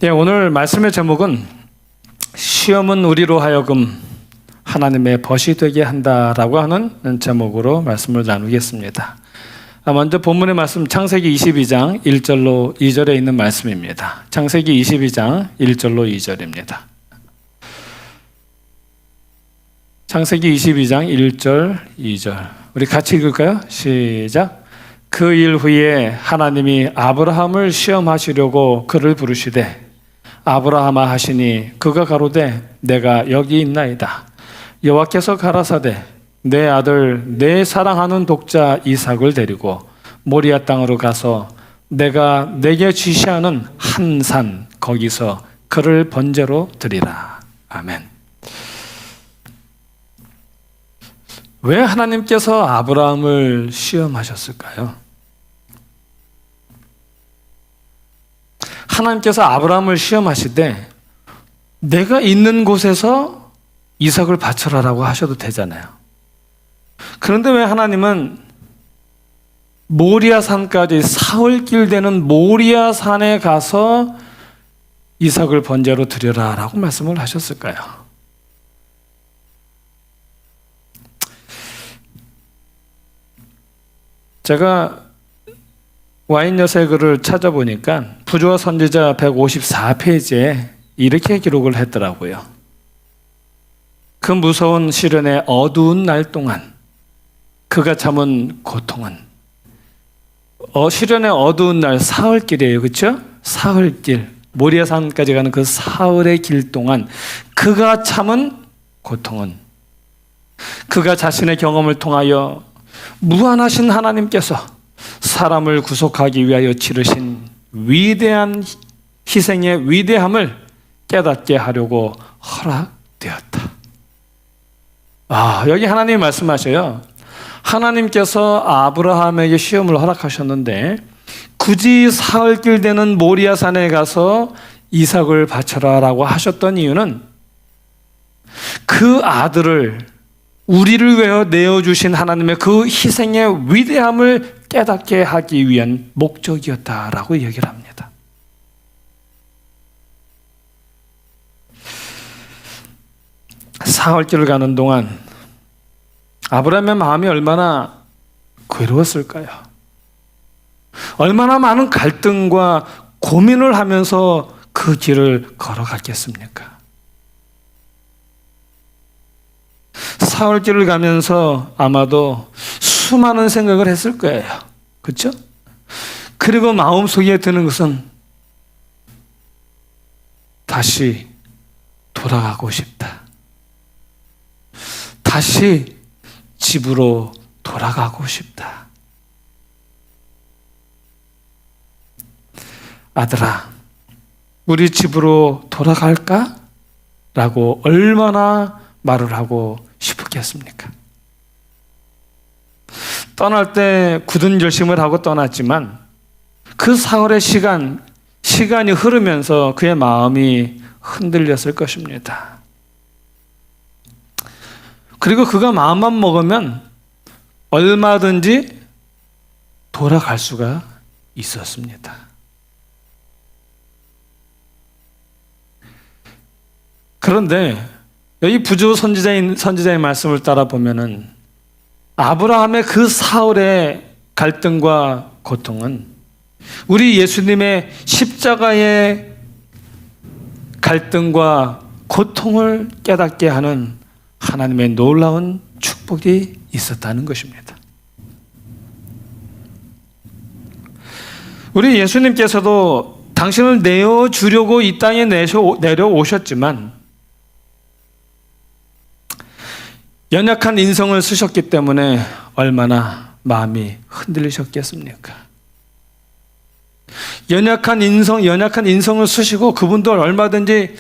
예, 오늘 말씀의 제목은 시험은 우리로 하여금 하나님의 벗이 되게 한다라고 하는 제목으로 말씀을 나누겠습니다. 먼저 본문의 말씀 창세기 22장 1절로 2절에 있는 말씀입니다. 창세기 22장 1절로 2절입니다. 창세기 22장 1절 2절 우리 같이 읽을까요? 시작. 그 일 후에 하나님이 아브라함을 시험하시려고 그를 부르시되 아브라함아 하시니 그가 가로되 내가 여기 있나이다. 여호와께서 가라사대 내 아들 내 사랑하는 독자 이삭을 데리고 모리아 땅으로 가서 내가 내게 지시하는 한 산 거기서 그를 번제로 드리라. 아멘. 왜 하나님께서 아브라함을 시험하셨을까요? 하나님께서 아브라함을 시험하시되 내가 있는 곳에서 이삭을 바쳐라라고 하셔도 되잖아요. 그런데 왜 하나님은 모리아 산까지 사흘길 되는 모리아 산에 가서 이삭을 번제로 드려라라고 말씀을 하셨을까요? 제가 와인여세 글을 찾아보니까 부조와 선지자 154페이지에 이렇게 기록을 했더라고요. 그 무서운 시련의 어두운 날 동안 그가 참은 고통은 시련의 어두운 날 사흘길이에요. 그렇죠? 사흘길 모리아산까지 가는 그 사흘의 길 동안 그가 참은 고통은 그가 자신의 경험을 통하여 무한하신 하나님께서 사람을 구속하기 위하여 치르신 위대한 희생의 위대함을 깨닫게 하려고 허락되었다. 여기 하나님이 말씀하셔요. 하나님께서 아브라함에게 시험을 허락하셨는데 굳이 사흘길 되는 모리아산에 가서 이삭을 바쳐라라고 하셨던 이유는 그 아들을 우리를 위하여 내어주신 하나님의 그 희생의 위대함을 깨닫게 하기 위한 목적이었다라고 얘기를 합니다. 사흘길을 가는 동안 아브라함의 마음이 얼마나 괴로웠을까요? 얼마나 많은 갈등과 고민을 하면서 그 길을 걸어갔겠습니까? 사흘길을 가면서 아마도 수많은 생각을 했을 거예요. 그렇죠? 그리고 마음속에 드는 것은 다시 돌아가고 싶다. 다시 집으로 돌아가고 싶다. 아들아, 우리 집으로 돌아갈까? 라고 얼마나 말을 하고 싶었겠습니까? 떠날 때 굳은 결심을 하고 떠났지만 그 사흘의 시간이 흐르면서 그의 마음이 흔들렸을 것입니다. 그리고 그가 마음만 먹으면 얼마든지 돌아갈 수가 있었습니다. 그런데 여기 부조 선지자의 말씀을 따라 보면은 아브라함의 그 사흘의 갈등과 고통은 우리 예수님의 십자가의 갈등과 고통을 깨닫게 하는 하나님의 놀라운 축복이 있었다는 것입니다. 우리 예수님께서도 당신을 내어주려고 이 땅에 내려오셨지만 연약한 인성을 쓰셨기 때문에 얼마나 마음이 흔들리셨겠습니까? 연약한 인성을 쓰시고 그분도 얼마든지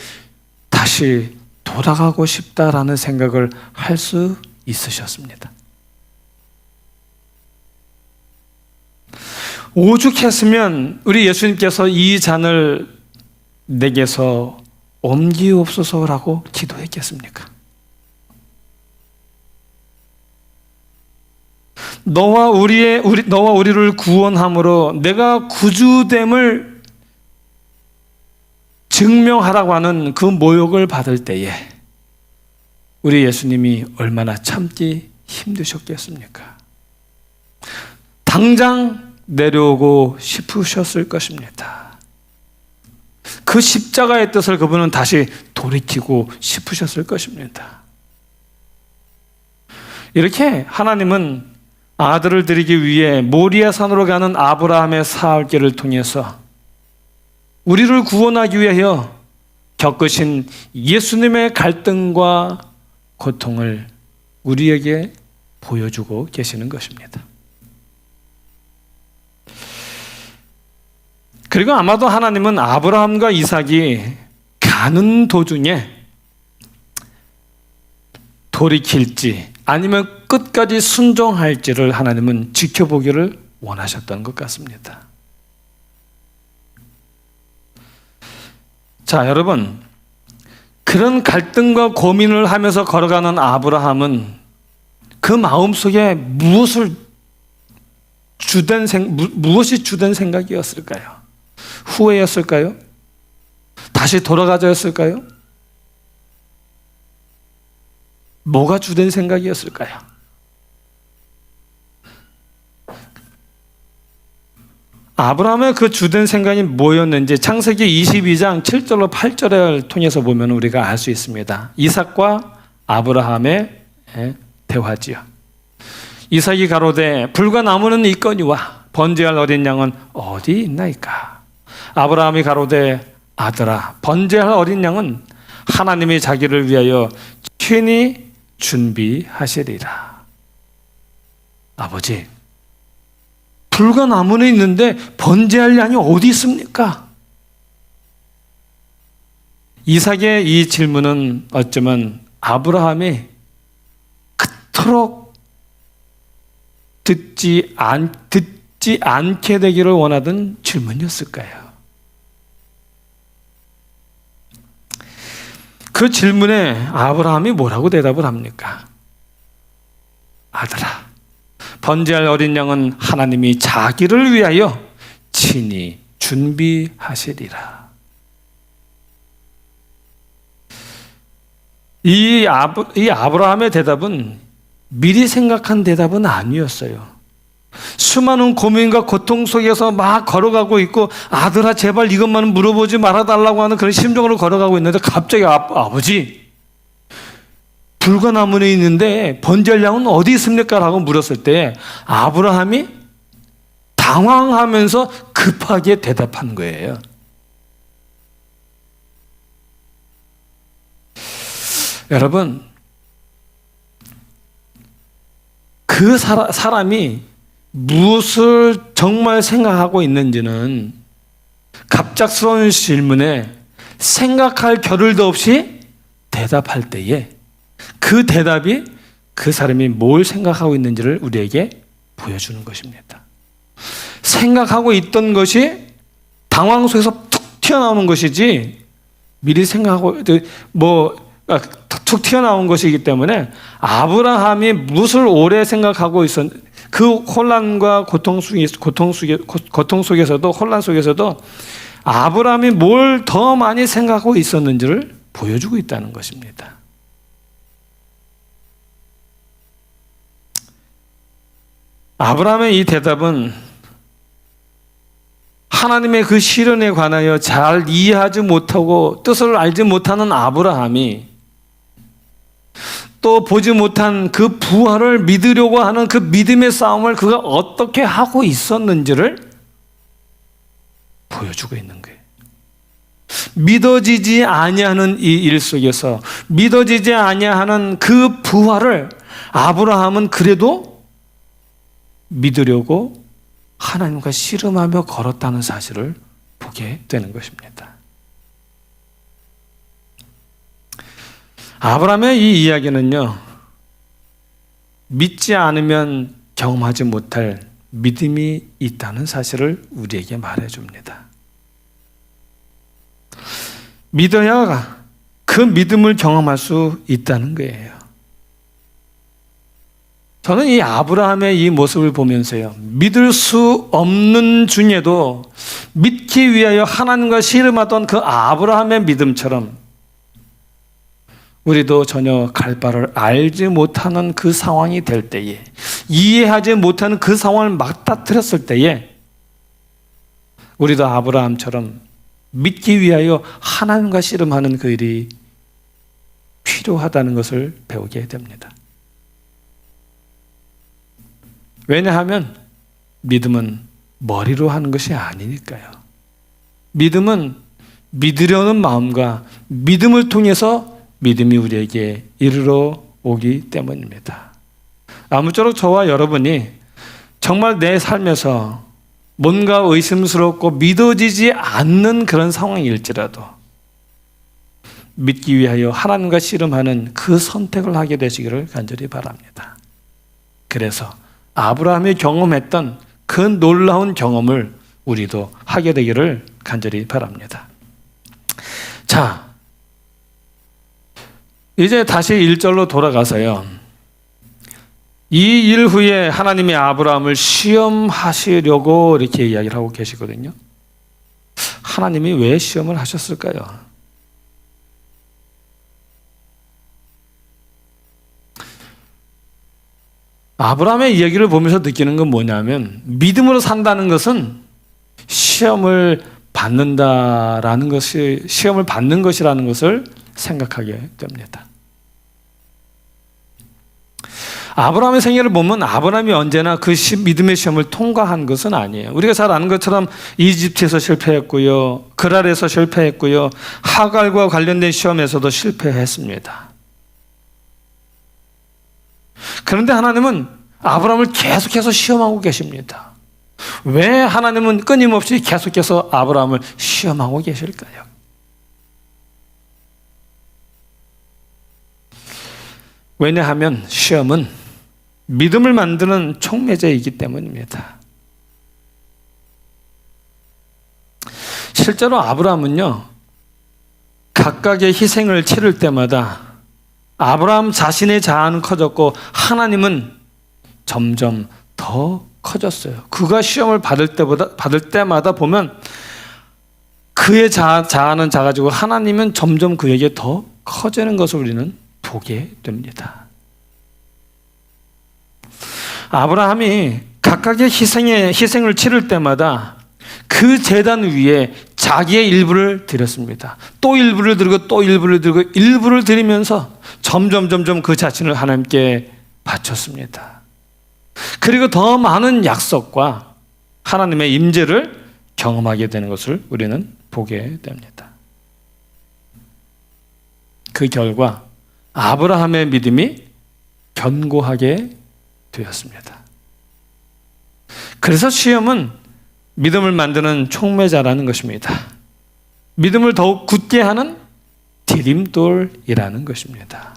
다시 돌아가고 싶다라는 생각을 할 수 있으셨습니다. 오죽했으면 우리 예수님께서 이 잔을 내게서 옮기옵소서라고 기도했겠습니까? 너와 우리를 구원함으로 내가 구주됨을 증명하라고 하는 그 모욕을 받을 때에 우리 예수님이 얼마나 참기 힘드셨겠습니까? 당장 내려오고 싶으셨을 것입니다. 그 십자가의 뜻을 그분은 다시 돌이키고 싶으셨을 것입니다. 이렇게 하나님은 아들을 드리기 위해 모리아 산으로 가는 아브라함의 사흘길을 통해서 우리를 구원하기 위하여 겪으신 예수님의 갈등과 고통을 우리에게 보여주고 계시는 것입니다. 그리고 아마도 하나님은 아브라함과 이삭이 가는 도중에 돌이킬지 아니면 끝까지 순종할지를 하나님은 지켜보기를 원하셨던 것 같습니다. 자, 여러분, 그런 갈등과 고민을 하면서 걸어가는 아브라함은 그 마음속에 무엇이 주된 생각이었을까요? 후회였을까요? 다시 돌아가자였을까요? 뭐가 주된 생각이었을까요? 아브라함의 그 주된 생각이 뭐였는지 창세기 22장 7절로 8절을 통해서 보면 우리가 알 수 있습니다. 이삭과 아브라함의 대화지요. 이삭이 가로되 불과 나무는 있거니와 번제할 어린 양은 어디 있나이까? 아브라함이 가로되 아들아 번제할 어린 양은 하나님이 자기를 위하여 친히 준비하시리라. 아버지, 불과 나무는 있는데 번제할 양이 어디 있습니까? 이삭의 이 질문은 어쩌면 아브라함이 그토록 듣지 않게 되기를 원하던 질문이었을까요? 그 질문에 아브라함이 뭐라고 대답을 합니까? 아들아, 번제할 어린 양은 하나님이 자기를 위하여 친히 준비하시리라. 이 아브라함의 대답은 미리 생각한 대답은 아니었어요. 수많은 고민과 고통 속에서 막 걸어가고 있고 아들아 제발 이것만은 물어보지 말아달라고 하는 그런 심정으로 걸어가고 있는데 갑자기 아버지 불과 나무는 있는데 번제할 양은 어디 있습니까? 라고 물었을 때 아브라함이 당황하면서 급하게 대답한 거예요. 여러분, 그 사람이 무엇을 정말 생각하고 있는지는 갑작스러운 질문에 생각할 겨를도 없이 대답할 때에 그 대답이 그 사람이 뭘 생각하고 있는지를 우리에게 보여주는 것입니다. 생각하고 있던 것이 당황 속에서 툭 튀어나오는 것이지 미리 생각하고 툭 튀어나온 것이기 때문에 아브라함이 무엇을 오래 생각하고 그 혼란과 고통 속에서도 혼란 속에서도 아브라함이 뭘 더 많이 생각하고 있었는지를 보여주고 있다는 것입니다. 아브라함의 이 대답은 하나님의 그 실현에 관하여 잘 이해하지 못하고 뜻을 알지 못하는 아브라함이 또 보지 못한 그 부활을 믿으려고 하는 그 믿음의 싸움을 그가 어떻게 하고 있었는지를 보여주고 있는 거예요. 믿어지지 아니하는 이 일 속에서 믿어지지 아니하는 그 부활을 아브라함은 그래도 믿으려고 하나님과 씨름하며 걸었다는 사실을 보게 되는 것입니다. 아브라함의 이 이야기는요, 믿지 않으면 경험하지 못할 믿음이 있다는 사실을 우리에게 말해줍니다. 믿어야 그 믿음을 경험할 수 있다는 거예요. 저는 이 아브라함의 이 모습을 보면서요, 믿을 수 없는 중에도 믿기 위하여 하나님과 씨름하던 그 아브라함의 믿음처럼 우리도 전혀 갈 바를 알지 못하는 그 상황이 될 때에, 이해하지 못하는 그 상황을 맞닥뜨렸을 때에 우리도 아브라함처럼 믿기 위하여 하나님과 씨름하는 그 일이 필요하다는 것을 배우게 됩니다. 왜냐하면 믿음은 머리로 하는 것이 아니니까요. 믿음은 믿으려는 마음과 믿음을 통해서 믿음이 우리에게 이르러 오기 때문입니다. 아무쪼록 저와 여러분이 정말 내 삶에서 뭔가 의심스럽고 믿어지지 않는 그런 상황일지라도 믿기 위하여 하나님과 씨름하는 그 선택을 하게 되시기를 간절히 바랍니다. 그래서 아브라함이 경험했던 그 놀라운 경험을 우리도 하게 되기를 간절히 바랍니다. 자, 이제 다시 1절로 돌아가서요. 이 일 후에 하나님이 아브라함을 시험하시려고 이렇게 이야기를 하고 계시거든요. 하나님이 왜 시험을 하셨을까요? 아브라함의 이야기를 보면서 느끼는 건 뭐냐면, 믿음으로 산다는 것은 시험을 받는다라는 것이, 시험을 받는 것이라는 것을 생각하게 됩니다. 아브라함의 생애를 보면 아브라함이 언제나 그 믿음의 시험을 통과한 것은 아니에요. 우리가 잘 아는 것처럼 이집트에서 실패했고요, 그랄에서 실패했고요, 하갈과 관련된 시험에서도 실패했습니다. 그런데 하나님은 아브라함을 계속해서 시험하고 계십니다. 왜 하나님은 끊임없이 계속해서 아브라함을 시험하고 계실까요? 왜냐하면 시험은 믿음을 만드는 촉매제이기 때문입니다. 실제로 아브라함은요, 각각의 희생을 치를 때마다 아브라함 자신의 자아는 커졌고 하나님은 점점 더 커졌어요. 그가 시험을 받을 때마다 보면 그의 자아는 작아지고 하나님은 점점 그에게 더 커지는 것을 우리는 보게 됩니다. 아브라함이 각각의 희생을 치를 때마다 그 제단 위에 자기의 일부를 드렸습니다. 또 일부를 드리고 또 일부를 드리고 일부를 드리면서 점점 그 자신을 하나님께 바쳤습니다. 그리고 더 많은 약속과 하나님의 임재를 경험하게 되는 것을 우리는 보게 됩니다. 그 결과 아브라함의 믿음이 견고하게 되었습니다. 그래서 시험은 믿음을 만드는 촉매자라는 것입니다. 믿음을 더욱 굳게 하는 디딤돌이라는 것입니다.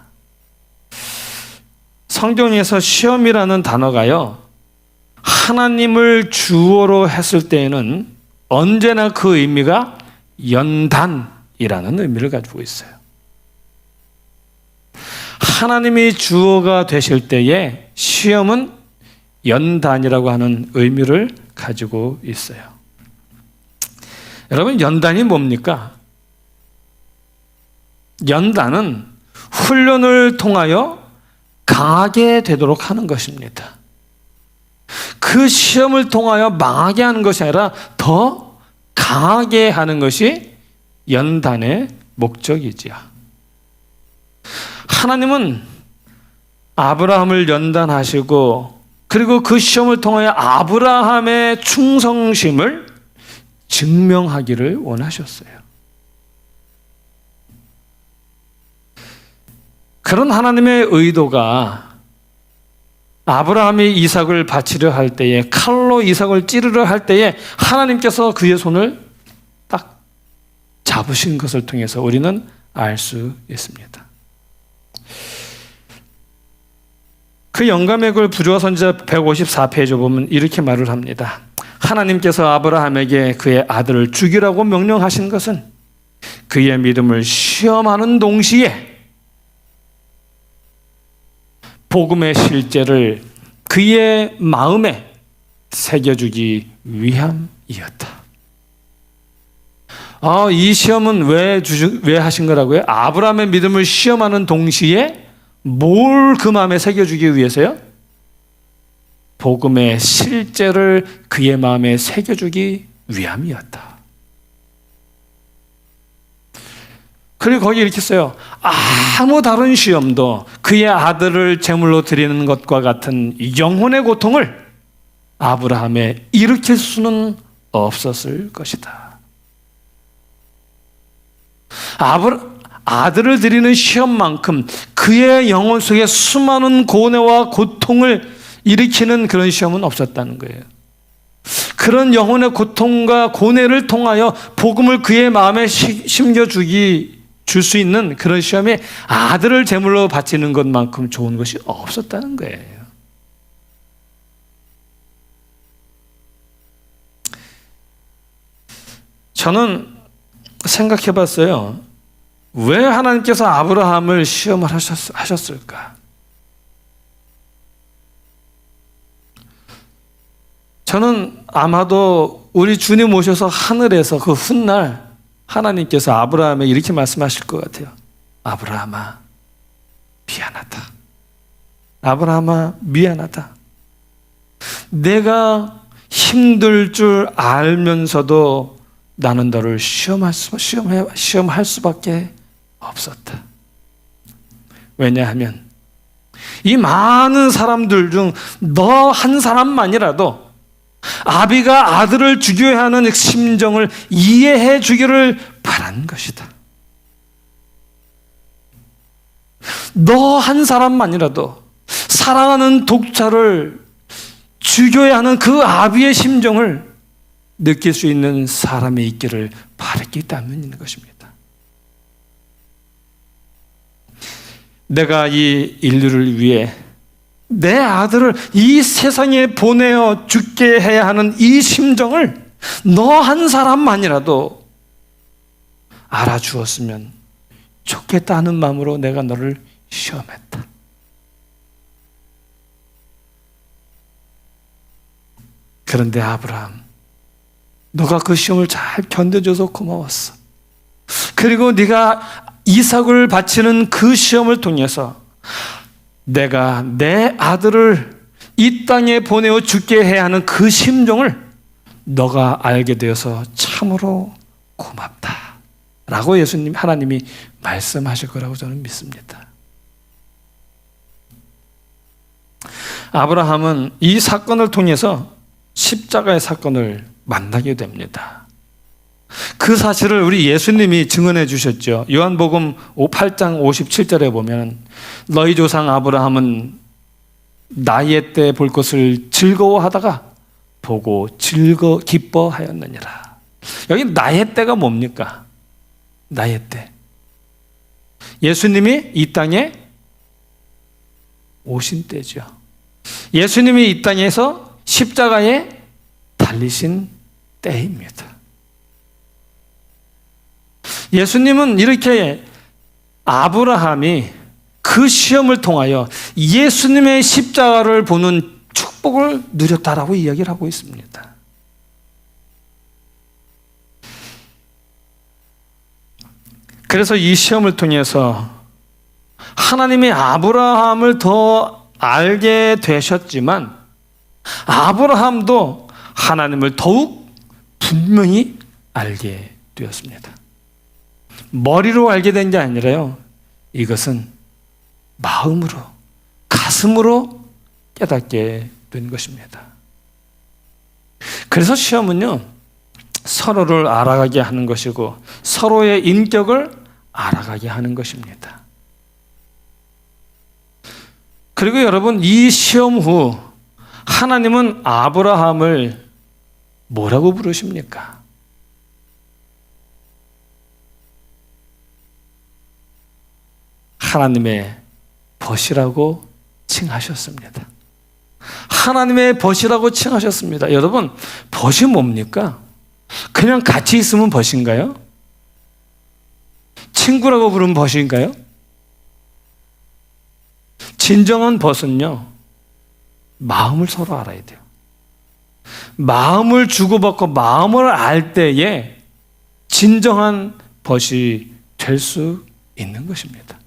성경에서 시험이라는 단어가요, 하나님을 주어로 했을 때에는 언제나 그 의미가 연단이라는 의미를 가지고 있어요. 하나님이 주어가 되실 때에 시험은 연단이라고 하는 의미를 가지고 있어요. 여러분, 연단이 뭡니까? 연단은 훈련을 통하여 강하게 되도록 하는 것입니다. 그 시험을 통하여 망하게 하는 것이 아니라 더 강하게 하는 것이 연단의 목적이지요. 하나님은 아브라함을 연단하시고 그리고 그 시험을 통하여 아브라함의 충성심을 증명하기를 원하셨어요. 그런 하나님의 의도가 아브라함이 이삭을 바치려 할 때에, 칼로 이삭을 찌르려 할 때에 하나님께서 그의 손을 딱 잡으신 것을 통해서 우리는 알 수 있습니다. 그 영감의 글 부조와 선지자 154페이지 보면 이렇게 말을 합니다. 하나님께서 아브라함에게 그의 아들을 죽이라고 명령하신 것은 그의 믿음을 시험하는 동시에 복음의 실제를 그의 마음에 새겨주기 위함이었다. 이 시험은 왜 하신 거라고요? 아브라함의 믿음을 시험하는 동시에 뭘 그 마음에 새겨주기 위해서요? 복음의 실제를 그의 마음에 새겨주기 위함이었다. 그리고 거기 이렇게 써요. 아무 다른 시험도 그의 아들을 제물로 드리는 것과 같은 영혼의 고통을 아브라함에 일으킬 수는 없었을 것이다. 아들을 드리는 시험만큼 그의 영혼 속에 수많은 고뇌와 고통을 일으키는 그런 시험은 없었다는 거예요. 그런 영혼의 고통과 고뇌를 통하여 복음을 그의 마음에 줄 수 있는 그런 시험에 아들을 제물로 바치는 것만큼 좋은 것이 없었다는 거예요. 저는 생각해 봤어요. 왜 하나님께서 아브라함을 시험을 하셨을까? 저는 아마도 우리 주님 오셔서 하늘에서 그 훗날 하나님께서 아브라함에 이렇게 말씀하실 것 같아요. 아브라함아, 미안하다. 아브라함아, 미안하다. 내가 힘들 줄 알면서도 나는 너를 시험할 수밖에 없었다. 왜냐하면 이 많은 사람들 중 너 한 사람만이라도 아비가 아들을 죽여야 하는 심정을 이해해 주기를 바란 것이다. 너 한 사람만이라도 사랑하는 독자를 죽여야 하는 그 아비의 심정을 느낄 수 있는 사람이 있기를 바랐기 때문인 것입니다. 내가 이 인류를 위해 내 아들을 이 세상에 보내어 죽게 해야 하는 이 심정을 너 한 사람만이라도 알아주었으면 좋겠다 하는 마음으로 내가 너를 시험했다. 그런데 아브라함, 너가 그 시험을 잘 견뎌줘서 고마웠어. 그리고 네가 이삭을 바치는 그 시험을 통해서 내가 내 아들을 이 땅에 보내어 죽게 해야 하는 그 심정을 너가 알게 되어서 참으로 고맙다 라고 하나님이 말씀하실 거라고 저는 믿습니다. 아브라함은 이 사건을 통해서 십자가의 사건을 만나게 됩니다. 그 사실을 우리 예수님이 증언해 주셨죠. 요한복음 8장 57절에 보면 너희 조상 아브라함은 나의 때 볼 것을 즐거워하다가 보고 기뻐하였느니라. 여기 나의 때가 뭡니까? 나의 때. 예수님이 이 땅에 오신 때죠. 예수님이 이 땅에서 십자가에 달리신 때입니다. 예수님은 이렇게 아브라함이 그 시험을 통하여 예수님의 십자가를 보는 축복을 누렸다라고 이야기를 하고 있습니다. 그래서 이 시험을 통해서 하나님이 아브라함을 더 알게 되셨지만 아브라함도 하나님을 더욱 분명히 알게 되었습니다. 머리로 알게 된 게 아니라요. 이것은 마음으로, 가슴으로 깨닫게 된 것입니다. 그래서 시험은요, 서로를 알아가게 하는 것이고 서로의 인격을 알아가게 하는 것입니다. 그리고 여러분, 이 시험 후 하나님은 아브라함을 뭐라고 부르십니까? 하나님의 벗이라고 칭하셨습니다. 하나님의 벗이라고 칭하셨습니다. 여러분, 벗이 뭡니까? 그냥 같이 있으면 벗인가요? 친구라고 부르면 벗인가요? 진정한 벗은요, 마음을 서로 알아야 돼요. 마음을 주고받고 마음을 알 때에 진정한 벗이 될 수 있는 것입니다.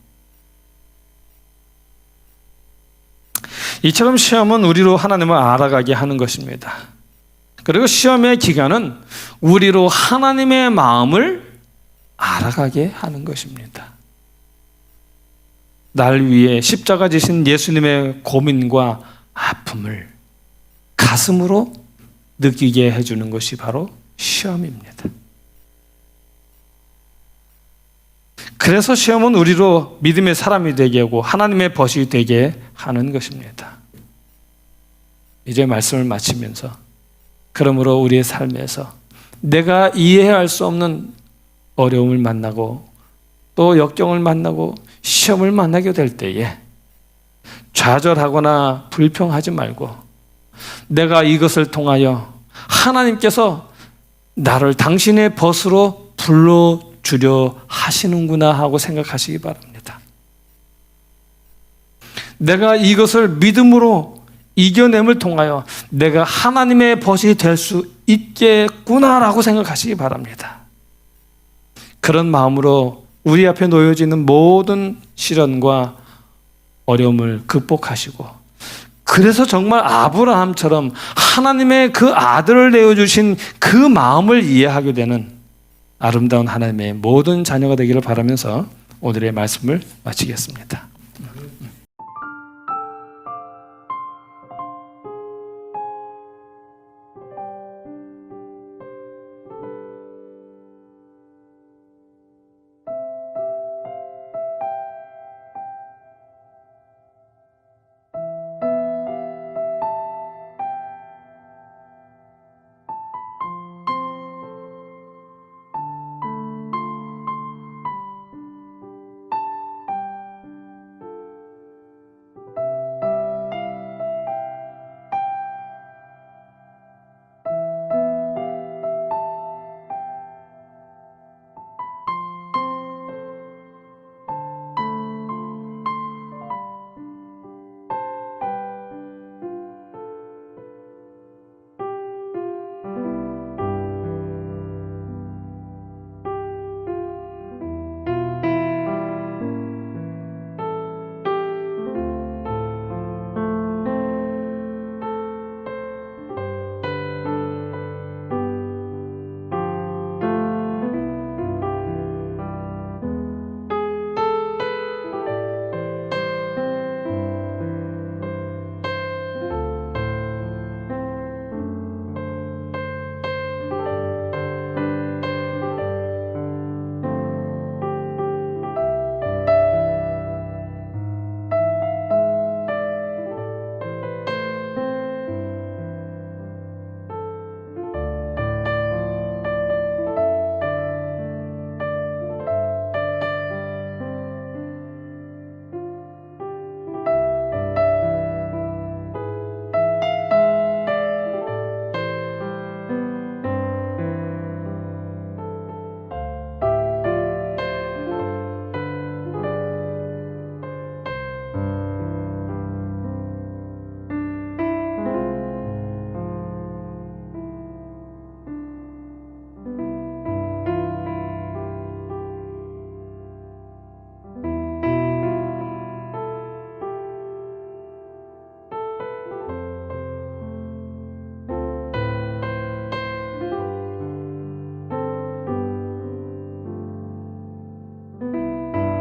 이처럼 시험은 우리로 하나님을 알아가게 하는 것입니다. 그리고 시험의 기간은 우리로 하나님의 마음을 알아가게 하는 것입니다. 날 위해 십자가 지신 예수님의 고민과 아픔을 가슴으로 느끼게 해주는 것이 바로 시험입니다. 그래서 시험은 우리로 믿음의 사람이 되게 하고 하나님의 벗이 되게 하는 것입니다. 이제 말씀을 마치면서 그러므로 우리의 삶에서 내가 이해할 수 없는 어려움을 만나고 또 역경을 만나고 시험을 만나게 될 때에 좌절하거나 불평하지 말고 내가 이것을 통하여 하나님께서 나를 당신의 벗으로 불러주려 하시는구나 하고 생각하시기 바랍니다. 내가 이것을 믿음으로 이겨냄을 통하여 내가 하나님의 벗이 될 수 있겠구나라고 생각하시기 바랍니다. 그런 마음으로 우리 앞에 놓여지는 모든 시련과 어려움을 극복하시고 그래서 정말 아브라함처럼 하나님의 그 아들을 내어주신 그 마음을 이해하게 되는 아름다운 하나님의 모든 자녀가 되기를 바라면서 오늘의 말씀을 마치겠습니다.